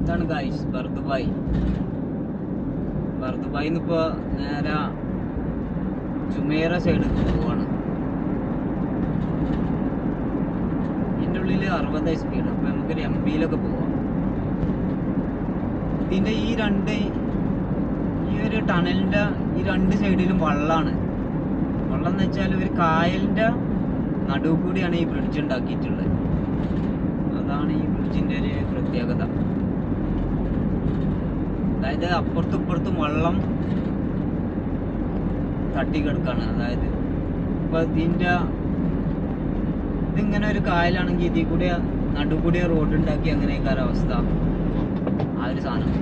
ഇതാണ് guys Bur Dubai. ബർദുബായിന്ന് ഇപ്പോൾ നേരെ ജുമേറ സൈഡിലേക്ക് പോവാണ്. ഇതിൻ്റെ ഉള്ളിൽ 60 സ്പീഡ്. അപ്പോൾ നമുക്കൊരു MPയിലൊക്കെ പോവാം. ഇതിൻ്റെ ഈ ഒരു ടണലിൻ്റെ ഈ രണ്ട് സൈഡിലും വെള്ളമാണ്. വെള്ളം എന്ന് വെച്ചാൽ ഒരു കായലിൻ്റെ നടുവ് കൂടിയാണ് ഈ ബ്രിഡ്ജ് ഉണ്ടാക്കിയിട്ടുള്ളത്. അതാണ് ഈ ബ്രിഡ്ജിൻ്റെ ഒരു പ്രത്യേകത. അതായത് അപ്പുറത്തും ഇപ്പുറത്തും വെള്ളം തട്ടിക്കിടക്കാണ്. അതായത് ഇപ്പോൾ ഇതിങ്ങനെ ഒരു കായലാണെങ്കിൽ ഇതിൽ കൂടി നടുവ് കൂടി റോഡ് ഉണ്ടാക്കി അങ്ങനെയൊക്കെ അവസ്ഥ. ആ ഒരു സാധനം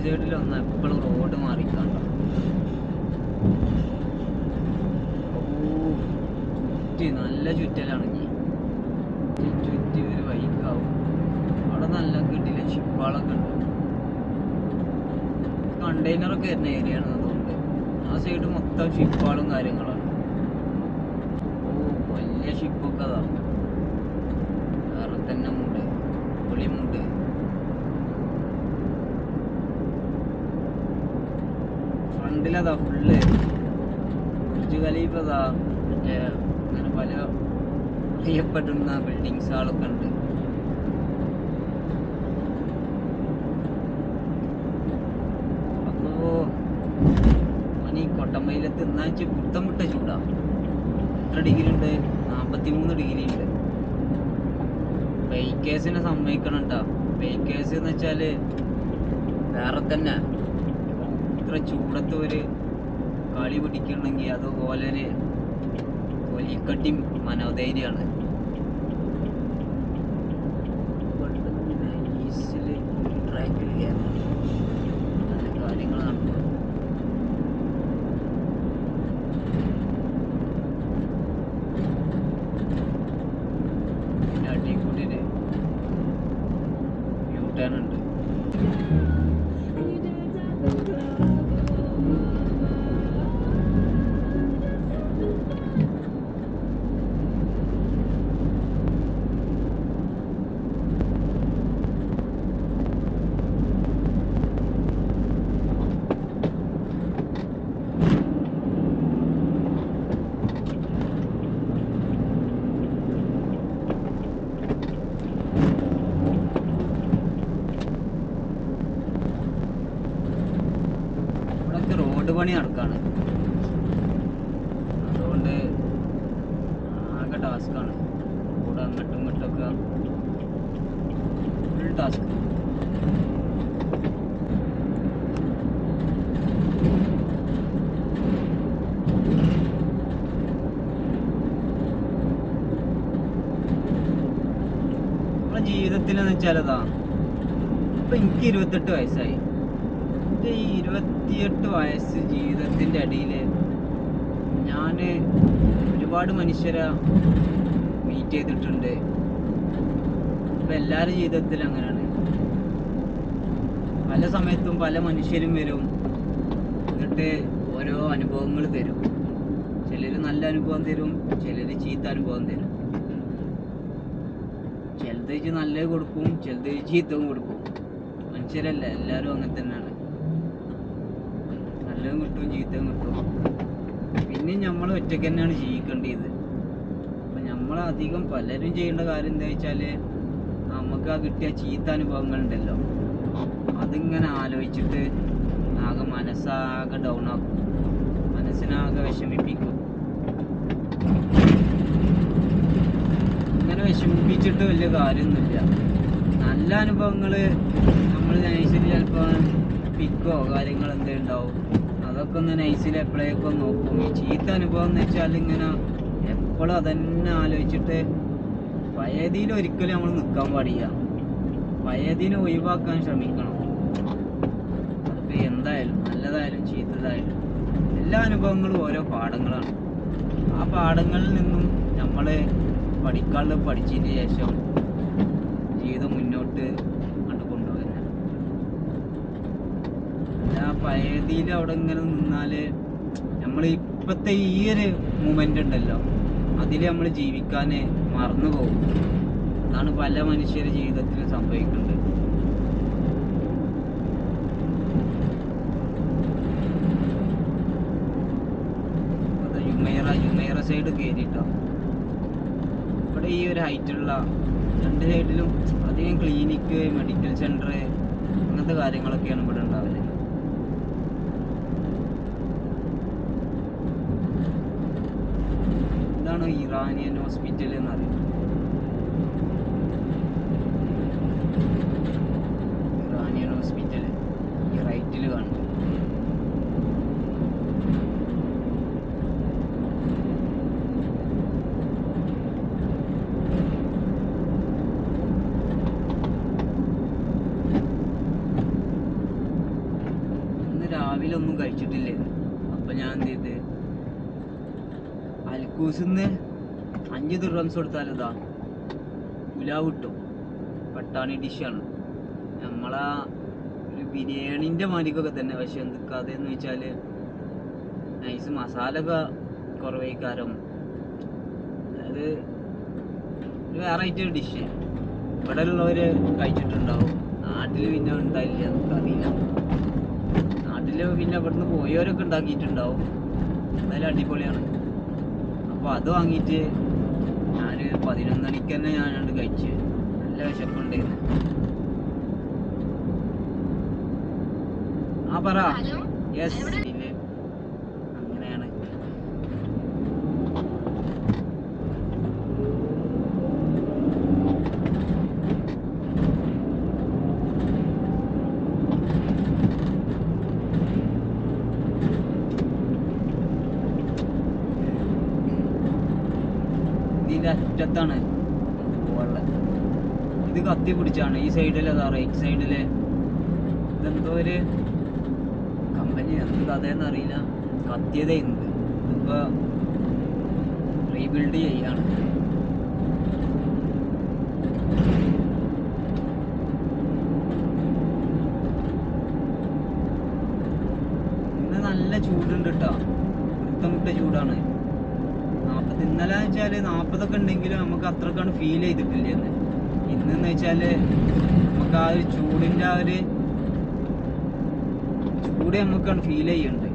സൈഡിലൊന്നും എപ്പോഴും റോഡ് മാറിക്കണ്ട. നല്ല ചുറ്റലാണെങ്കിൽ ചുറ്റി ഒരു വൈക്കാവും. അവിടെ നല്ല കിട്ടില്ല ഷിപ്പുകളൊക്കെ ഉണ്ട്. കണ്ടെയ്നറൊക്കെ വരുന്ന ഏരിയ ആണ്. അതുകൊണ്ട് ആ സൈഡ് മൊത്തം ഷിപ്പുകളും കാര്യങ്ങളാണ്. വലിയ ഷിപ്പൊക്കെ അതാ വേറെ തന്നെ മുണ്ട്, പൊളിമുണ്ട്. ഫ്രണ്ടിലതാ ഫുള്ള് ബുർജ് ഖലീഫ. അതാ മറ്റേ അങ്ങനെ പല അറിയപ്പെടുന്ന ബിൽഡിങ്സുകളൊക്കെ ഉണ്ട്. അപ്പോൾ ഈ കൊട്ടമ്പയിലത്ത് എന്നാച്ച് പുത്തം വിട്ട ചൂടാ. എത്ര ഡിഗ്രി ഉണ്ട്? 43 ഡിഗ്രി ഉണ്ട്. ബൈക്കേഴ്സിനെ സമ്മതിക്കണം കേട്ടോ. ബൈക്കേഴ്സ് എന്ന് വെച്ചാൽ വേറെ തന്നെ. ഇത്ര ചൂടത്ത് ഒരു കളി പിടിക്കണമെങ്കിൽ അതുപോലെ ഒരു തൊലിക്കട്ടി മനോധൈര്യമാണ്. ട്രാക്കിൽ കയറണം, നല്ല കാര്യങ്ങൾ നടക്കും. പിന്നെ അടിക്കൂടി ഒരു യൂട്ടേൺ ഉണ്ട്. റോഡ് പണി നടക്കാണ്. അതുകൊണ്ട് ആകെ ടാസ്ക്കാണ്. റോഡ് അങ്ങോട്ടും ഇങ്ങോട്ടൊക്കെ ഫുൾ ടാസ്ക്. നമ്മുടെ ജീവിതത്തിലെന്ന് വെച്ചാൽ അതാ ഇപ്പം എനിക്ക് 28 വയസ്സായി. എൻ്റെ ഈ 28 വയസ്സ് ജീവിതത്തിൻ്റെ ഇടയിൽ ഞാൻ ഒരുപാട് മനുഷ്യരെ മീറ്റ് ചെയ്തിട്ടുണ്ട്. ഇപ്പം എല്ലാവരുടെ ജീവിതത്തിലും അങ്ങനെയാണ്. പല സമയത്തും പല മനുഷ്യരും വരും, എന്നിട്ട് ഓരോ അനുഭവങ്ങൾ തരും. ചിലർ നല്ല അനുഭവം തരും, ചിലർ ചീത്ത അനുഭവം തരും. ചിലത് നല്ലത് കൊടുക്കും, ചിലത് ചീത്തവും കൊടുക്കും. മനുഷ്യരല്ല, എല്ലാവരും അങ്ങനെ തന്നെയാണ്. നല്ലതും കിട്ടും, ചീത്തവും കിട്ടും. പിന്നെ നമ്മൾ ഒറ്റയ്ക്ക് തന്നെയാണ് ജീവിക്കേണ്ടത്. അപ്പം നമ്മളധികം പലരും ചെയ്യേണ്ട കാര്യം എന്താ വെച്ചാൽ, നമുക്ക് ആ കിട്ടിയ ചീത്ത അനുഭവങ്ങളുണ്ടല്ലോ, അതിങ്ങനെ ആലോചിച്ചിട്ട് ആകെ മനസ്സാകെ ഡൗൺ ആക്കും, മനസ്സിനാകെ വിഷമിപ്പിക്കും. ഇങ്ങനെ വിഷമിപ്പിച്ചിട്ട് വലിയ കാര്യമൊന്നുമില്ല. നല്ല അനുഭവങ്ങൾ നമ്മൾ നൈസിൽ ചിലപ്പോൾ പിക്കോ കാര്യങ്ങൾ എന്തെങ്കിലും ഉണ്ടാവും, അതൊക്കെ ഒന്ന് നൈസിൽ എപ്പോഴേക്കും നോക്കും. ഈ ചീത്ത അനുഭവം എന്ന് വെച്ചാൽ ഇങ്ങനെ എപ്പോഴും അതന്നെ ആലോചിച്ചിട്ട് പഴയതിൽ ഒരിക്കലും നമ്മൾ നിൽക്കാൻ പാടില്ല. പഴയതിനെ ഒഴിവാക്കാൻ ശ്രമിക്കണം. അതിപ്പോൾ എന്തായാലും നല്ലതായാലും ചീത്തതായാലും എല്ലാ അനുഭവങ്ങളും ഓരോ പാഠങ്ങളാണ്. ആ പാഠങ്ങളിൽ നിന്നും നമ്മൾ പഠിക്കാനുള്ളത് പഠിച്ചതിന് ശേഷം ജീവിതം മുന്നോട്ട് കൊണ്ടുപോകുന്നത്. ആ പഴയതിൽ അവിടെ ഇങ്ങനെ നിന്നാൽ നമ്മൾ ഇപ്പോഴത്തെ ഈ ഒരു മൂമെൻ്റ് ഉണ്ടല്ലോ, അതിൽ നമ്മൾ ജീവിക്കാൻ മറന്നു പോകും. അതാണ് പല മനുഷ്യരുടെ ജീവിതത്തിൽ സംഭവിക്കുന്നുണ്ട്. യുമൈറ സൈഡ് കയറിയിട്ടോ, ഇവിടെ ഈ ഒരു ഹൈറ്റുള്ള രണ്ട് സൈഡിലും അധികം ക്ലിനിക്ക്, മെഡിക്കൽ സെൻറ്റർ അങ്ങനത്തെ കാര്യങ്ങളൊക്കെയാണ് ഇവിടെ ഉണ്ടാവില്ല. ഇതാണ് ഇറാനിയൻ ഹോസ്പിറ്റൽ എന്നറിയാം. ഇറാനിയൻ ഹോസ്പിറ്റൽ ഈ റൈറ്റിൽ കാണും. രാവിലെ ഒന്നും കഴിച്ചിട്ടില്ലേ, അപ്പം ഞാൻ എന്ത് ചെയ്ത് അൽക്കൂസിന്ന് 5 ദിർഹംസ് കൊടുത്താലിതാ പുലാവ് കിട്ടും. പട്ടാണി ഡിഷാണ്, നമ്മളാ ഒരു ബിരിയാണിൻ്റെ മാതിരിക്കൊക്കെ തന്നെ. പക്ഷെ എന്ത് കഥയെന്ന് വെച്ചാൽ നൈസ് മസാല ഒക്കെ കുറവേക്കാരം. അതായത് ഒരു വെറൈറ്റി ഡിഷ്. ഇവിടെ ഉള്ളവർ കഴിച്ചിട്ടുണ്ടാവും, നാട്ടിൽ പിന്നെ ഉണ്ടായില്ല, നമുക്കറിയില്ല. നാട്ടിൽ പിന്നെ ഇവിടുന്ന് പോയവരൊക്കെ ഉണ്ടാക്കിയിട്ടുണ്ടാവും. എന്തായാലും അടിപൊളിയാണ്. അപ്പോൾ അത് വാങ്ങിയിട്ട് ഞാൻ 11 മണിക്ക് തന്നെ ഞാനത് കഴിച്ച്. നല്ല വിശപ്പുണ്ടായിരുന്നു. ആ പറ. യെസ്, അങ്ങനെയാണ്. ഇതിൻ്റെ അറ്റത്താണ് പോകാനുള്ളത്. ഇത് കത്തി പിടിച്ചാണ്. ഈ സൈഡിൽ അതാ റൈറ്റ് സൈഡിൽ ഇതെന്തോ ഒരു കമ്പനി, എന്ത് കഥയെന്ന് അറിയില്ല, കത്തിയതേ ഉണ്ട്. ഇതിപ്പോൾ റീബിൽഡ് ചെയ്യാണ്. ഇന്ന് നല്ല ചൂടുണ്ട് കേട്ടോ, മുട്ട ചൂടാണ്. 40 ഇന്നലെ വെച്ചാൽ 40 ഉണ്ടെങ്കിലും നമുക്ക് അത്രക്കാണ് ഫീൽ ചെയ്തിട്ടില്ല. ഇന്നെന്ന് വെച്ചാൽ നമുക്ക് ആ ഒരു ചൂടിൻ്റെ ആ ഒരു ചൂട് നമുക്കാണ് ഫീൽ ചെയ്യുന്നുണ്ട്.